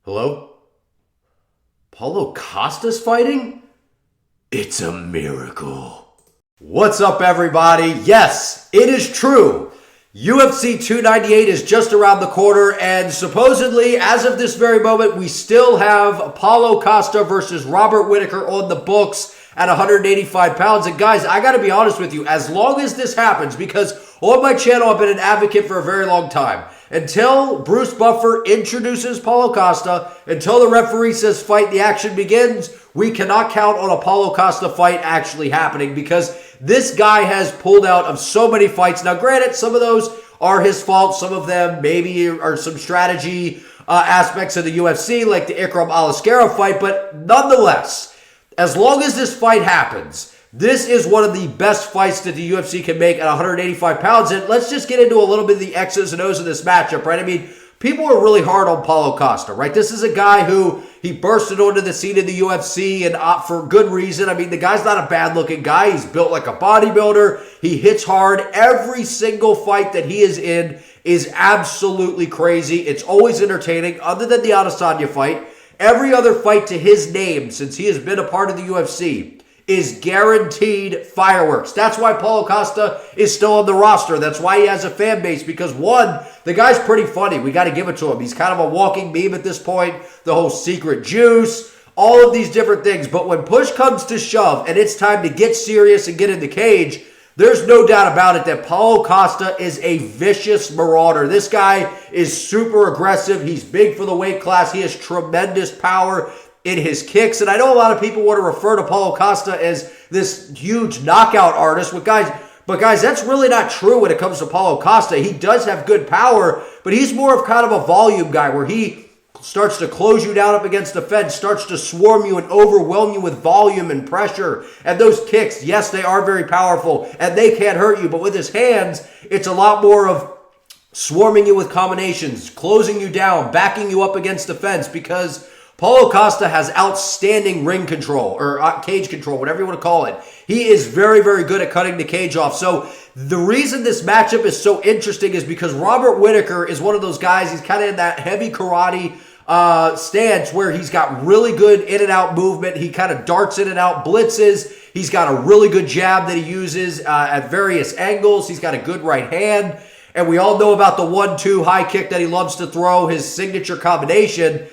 Hello? Paulo Costa's fighting? It's a miracle. What's up, everybody? Yes, it is true. UFC 298 is just around the corner, and supposedly, as of this very moment, we still have Paulo Costa versus Robert Whittaker on the books at 185 pounds. And guys, I got to be honest with you, as long as this happens, because on my channel, I've been an advocate for a very long time. Until Bruce Buffer introduces Paulo Costa, until the referee says fight, the action begins, we cannot count on a Paulo Costa fight actually happening because this guy has pulled out of so many fights. Now, granted, some of those are his fault. Some of them maybe are some strategy aspects of the UFC, like the Ikram Aliskerov fight. But nonetheless, as long as this fight happens, this is one of the best fights that the UFC can make at 185 pounds. And let's just get into a little bit of the X's and O's of this matchup, right? I mean, people are really hard on Paulo Costa, right? This is a guy who he bursted onto the scene in the UFC and for good reason. I mean, the guy's not a bad-looking guy. He's built like a bodybuilder. He hits hard. Every single fight that he is in is absolutely crazy. It's always entertaining, other than the Adesanya fight. Every other fight to his name since he has been a part of the UFC is guaranteed fireworks. That's why Paulo Costa is still on the roster. That's why he has a fan base, because one, the guy's pretty funny. We got to give it to him. He's kind of a walking meme at this point. The whole secret juice, all of these different things. But when push comes to shove and it's time to get serious and get in the cage, there's no doubt about it that Paulo Costa is a vicious marauder. This guy is super aggressive. He's big for the weight class. He has tremendous power in his kicks. And I know a lot of people want to refer to Paulo Costa as this huge knockout artist. But guys, that's really not true when it comes to Paulo Costa. He does have good power, but he's more of kind of a volume guy where he starts to close you down up against the fence, starts to swarm you and overwhelm you with volume and pressure. And those kicks, yes, they are very powerful and they can't hurt you. But with his hands, it's a lot more of swarming you with combinations, closing you down, backing you up against the fence, because Paulo Costa has outstanding ring control, or cage control, whatever you want to call it. He is very, very good at cutting the cage off. So the reason this matchup is so interesting is because Robert Whittaker is one of those guys, he's kind of in that heavy karate stance where he's got really good in and out movement. He kind of darts in and out, blitzes. He's got a really good jab that he uses at various angles. He's got a good right hand. And we all know about the 1-2 high kick that he loves to throw, his signature combination.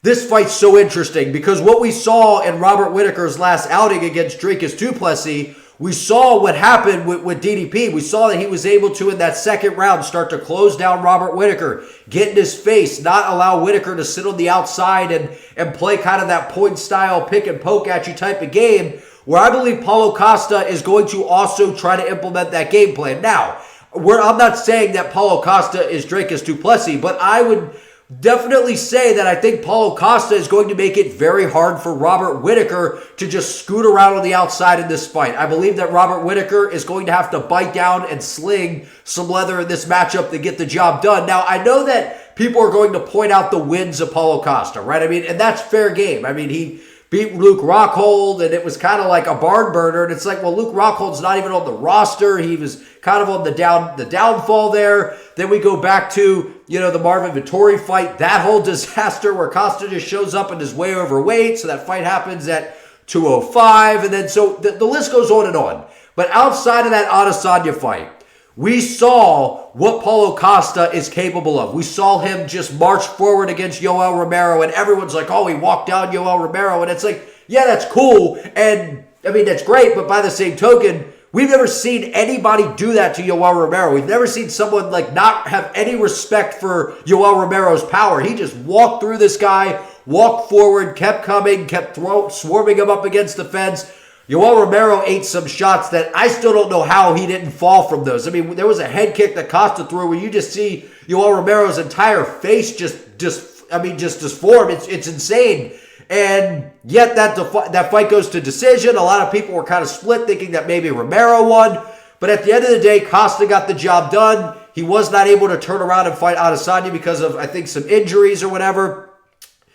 This fight's so interesting because what we saw in Robert Whittaker's last outing against Dricus du Plessis, we saw what happened with DDP. We saw that he was able to, in that second round, start to close down Robert Whittaker, get in his face, not allow Whittaker to sit on the outside and play kind of that point style pick and poke at you type of game, where I believe Paulo Costa is going to also try to implement that game plan. Now, I'm not saying that Paulo Costa is Dricus du Plessis, but I would definitely say that I think Paulo Costa is going to make it very hard for Robert Whittaker to just scoot around on the outside in this fight. I believe that Robert Whittaker is going to have to bite down and sling some leather in this matchup to get the job done. Now, I know that people are going to point out the wins of Paulo Costa, right? I mean, and that's fair game. I mean, he beat Luke Rockhold, and it was kind of like a barn burner. And it's like, well, Luke Rockhold's not even on the roster. He was kind of on the downfall there. Then we go back to, the Marvin Vettori fight, that whole disaster where Costa just shows up and is way overweight. So that fight happens at 205. And then so the list goes on and on. But outside of that Adesanya fight, we saw what Paulo Costa is capable of. We saw him just march forward against Yoel Romero, and everyone's like, oh, he walked down Yoel Romero. And it's like, yeah, that's cool. And, I mean, that's great. But by the same token, we've never seen anybody do that to Yoel Romero. We've never seen someone, not have any respect for Yoel Romero's power. He just walked through this guy, walked forward, kept coming, kept swarming him up against the fence. Yoel Romero ate some shots that I still don't know how he didn't fall from those. I mean, there was a head kick that Costa threw where you just see Yoel Romero's entire face just disform. It's insane. And yet that fight goes to decision. A lot of people were kind of split, thinking that maybe Romero won. But at the end of the day, Costa got the job done. He was not able to turn around and fight Adesanya because of, I think, some injuries or whatever.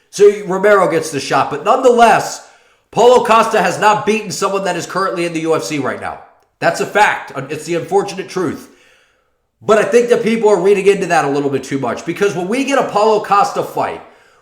So Romero gets the shot. But nonetheless, Paulo Costa has not beaten someone that is currently in the UFC right now. That's a fact. It's the unfortunate truth. But I think that people are reading into that a little bit too much, because when we get a Paulo Costa fight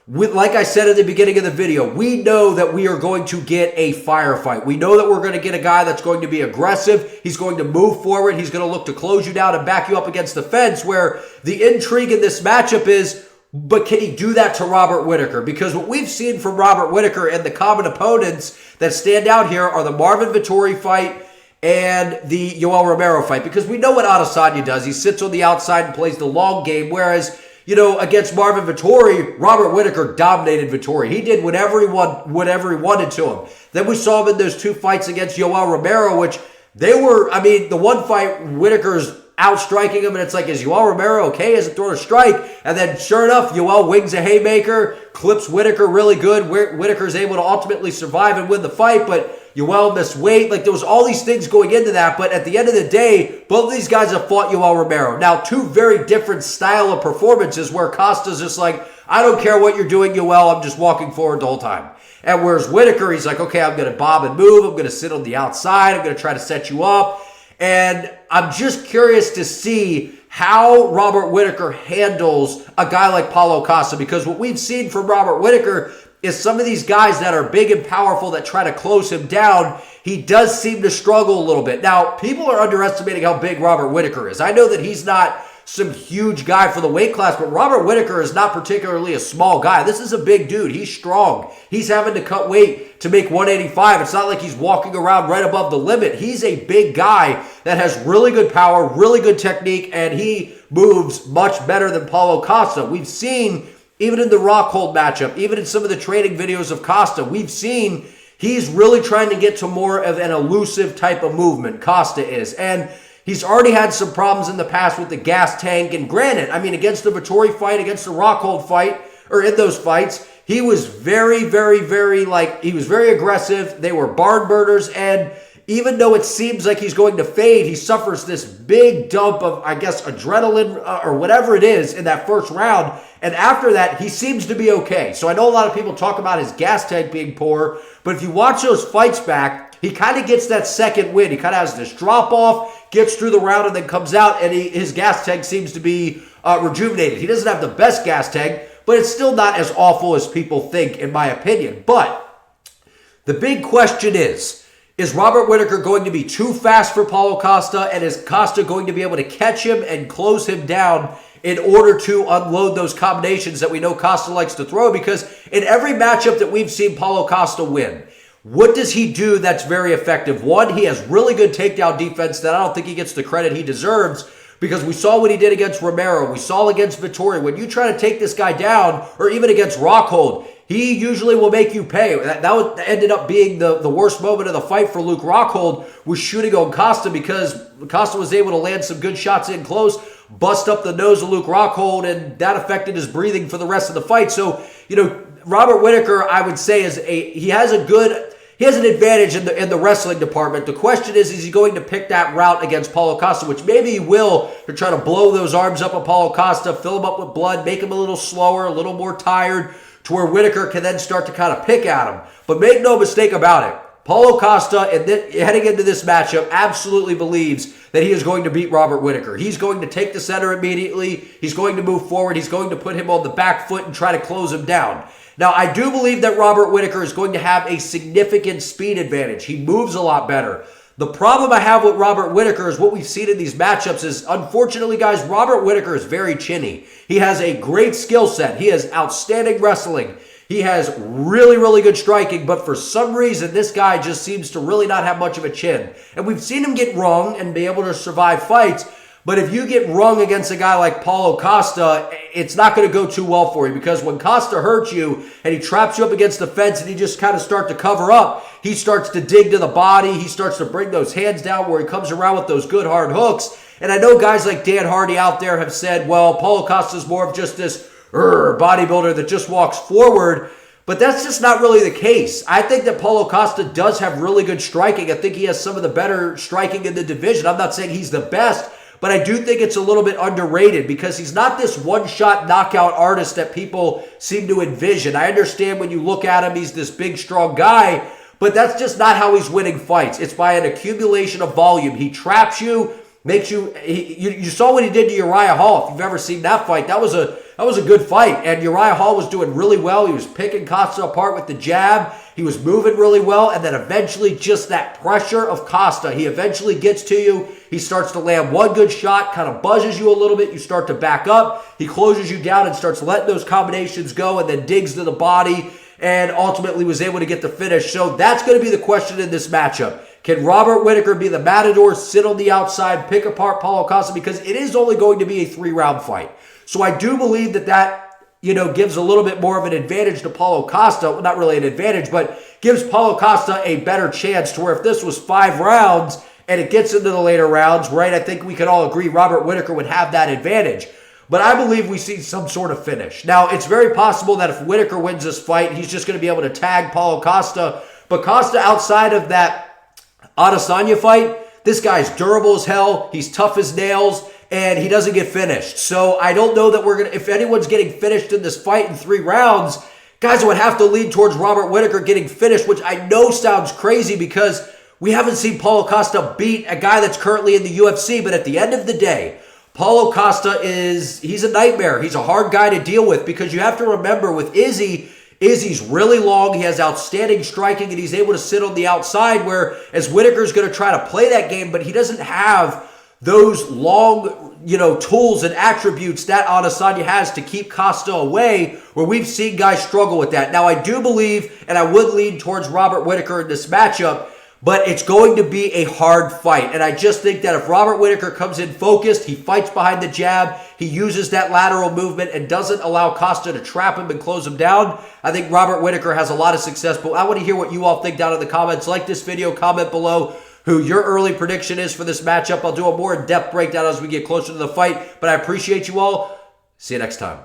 Like I said at the beginning of the video, we know that we are going to get a firefight. We know that we're going to get a guy that's going to be aggressive. He's going to move forward. He's going to look to close you down and back you up against the fence, where the intrigue in this matchup is, but can he do that to Robert Whittaker? Because what we've seen from Robert Whittaker and the common opponents that stand out here are the Marvin Vettori fight and the Yoel Romero fight. Because we know what Adesanya does. He sits on the outside and plays the long game, whereas against Marvin Vettori, Robert Whittaker dominated Vettori. He did whatever he wanted to him. Then we saw him in those two fights against Yoel Romero, which the one fight, Whittaker's outstriking him, and it's like, is Yoel Romero okay? He hasn't thrown a strike. And then sure enough, Yoel wings a haymaker, clips Whittaker really good. Whittaker's able to ultimately survive and win the fight, but Yoel missed weight. Like, there was all these things going into that, but at the end of the day, both of these guys have fought Yoel Romero. Now, two very different style of performances where Costa's just like, I don't care what you're doing, Yoel, I'm just walking forward the whole time. And whereas Whittaker, he's like, okay, I'm going to bob and move, I'm going to sit on the outside, I'm going to try to set you up. And I'm just curious to see how Robert Whittaker handles a guy like Paulo Costa, because what we've seen from Robert Whittaker is some of these guys that are big and powerful that try to close him down, he does seem to struggle a little bit. Now, people are underestimating how big Robert Whittaker is. I know that he's not some huge guy for the weight class, but Robert Whittaker is not particularly a small guy. This is a big dude. He's strong. He's having to cut weight to make 185. It's not like he's walking around right above the limit. He's a big guy that has really good power, really good technique, and he moves much better than Paulo Costa. We've seen, even in the Rockhold matchup, even in some of the training videos of Costa, we've seen he's really trying to get to more of an elusive type of movement, Costa is. And he's already had some problems in the past with the gas tank. And granted, against the Vettori fight, against the Rockhold fight, or in those fights, he was very, very, very, he was very aggressive. They were barn burners. And even though it seems like he's going to fade, he suffers this big dump of, adrenaline or whatever it is in that first round. And after that, he seems to be okay. So I know a lot of people talk about his gas tank being poor, but if you watch those fights back, he kind of gets that second win. He kind of has this drop-off, gets through the round, and then comes out, and his gas tank seems to be rejuvenated. He doesn't have the best gas tank, but it's still not as awful as people think, in my opinion. But the big question is Robert Whittaker going to be too fast for Paulo Costa, and is Costa going to be able to catch him and close him down in order to unload those combinations that we know Costa likes to throw? Because in every matchup that we've seen Paulo Costa win, what does he do that's very effective? One, he has really good takedown defense that I don't think he gets the credit he deserves, because we saw what he did against Romero. We saw against Vettori. When you try to take this guy down, or even against Rockhold, he usually will make you pay. That ended up being the worst moment of the fight for Luke Rockhold, was shooting on Costa, because Costa was able to land some good shots in close, bust up the nose of Luke Rockhold, and that affected his breathing for the rest of the fight. So, Robert Whittaker, I would say, he has an advantage in the wrestling department. The question is he going to pick that route against Paulo Costa, which maybe he will, to try to blow those arms up of Paulo Costa, fill him up with blood, make him a little slower, a little more tired, to where Whittaker can then start to kind of pick at him. But make no mistake about it, Paulo Costa, heading into this matchup, absolutely believes that he is going to beat Robert Whittaker. He's going to take the center immediately. He's going to move forward. He's going to put him on the back foot and try to close him down. Now, I do believe that Robert Whittaker is going to have a significant speed advantage. He moves a lot better. The problem I have with Robert Whittaker is what we've seen in these matchups is, unfortunately, guys, Robert Whittaker is very chinny. He has a great skill set. He has outstanding wrestling. He has really, really good striking, but for some reason, this guy just seems to really not have much of a chin. And we've seen him get rung and be able to survive fights, but if you get rung against a guy like Paulo Costa, it's not going to go too well for you, because when Costa hurts you and he traps you up against the fence and you just kind of start to cover up, he starts to dig to the body. He starts to bring those hands down where he comes around with those good hard hooks. And I know guys like Dan Hardy out there have said, well, Paulo Costa's more of just this bodybuilder that just walks forward. But that's just not really the case. I think that Paulo Costa does have really good striking. I think he has some of the better striking in the division. I'm not saying he's the best, but I do think it's a little bit underrated, because he's not this one-shot knockout artist that people seem to envision. I understand when you look at him, he's this big, strong guy, but that's just not how he's winning fights. It's by an accumulation of volume. He traps you, makes you... You saw what he did to Uriah Hall. If you've ever seen that fight, that was that was a good fight. And Uriah Hall was doing really well. He was picking Costa apart with the jab. He was moving really well. And then eventually just that pressure of Costa, he eventually gets to you. He starts to land one good shot, kind of buzzes you a little bit. You start to back up. He closes you down and starts letting those combinations go and then digs to the body and ultimately was able to get the finish. So that's going to be the question in this matchup. Can Robert Whittaker be the matador, sit on the outside, pick apart Paulo Costa? Because it is only going to be a 3-round fight. So I do believe that gives a little bit more of an advantage to Paulo Costa. Well, not really an advantage, but gives Paulo Costa a better chance to where if this was 5 rounds and it gets into the later rounds, right, I think we could all agree Robert Whittaker would have that advantage. But I believe we see some sort of finish. Now, it's very possible that if Whittaker wins this fight, he's just going to be able to tag Paulo Costa. But Costa, outside of that Adesanya fight, this guy's durable as hell. He's tough as nails, and he doesn't get finished. So I don't know that if anyone's getting finished in this fight in 3 rounds, guys would have to lean towards Robert Whittaker getting finished, which I know sounds crazy because we haven't seen Paulo Costa beat a guy that's currently in the UFC. But at the end of the day, Paulo Costa he's a nightmare. He's a hard guy to deal with because you have to remember with Izzy's really long. He has outstanding striking, and he's able to sit on the outside, whereas Whittaker's going to try to play that game, but he doesn't have those long, tools and attributes that Adesanya has to keep Costa away, where we've seen guys struggle with that. Now, I do believe, and I would lean towards Robert Whittaker in this matchup, but it's going to be a hard fight. And I just think that if Robert Whittaker comes in focused, he fights behind the jab, he uses that lateral movement and doesn't allow Costa to trap him and close him down, I think Robert Whittaker has a lot of success. But I want to hear what you all think down in the comments. Like this video, comment below who your early prediction is for this matchup. I'll do a more in-depth breakdown as we get closer to the fight. But I appreciate you all. See you next time.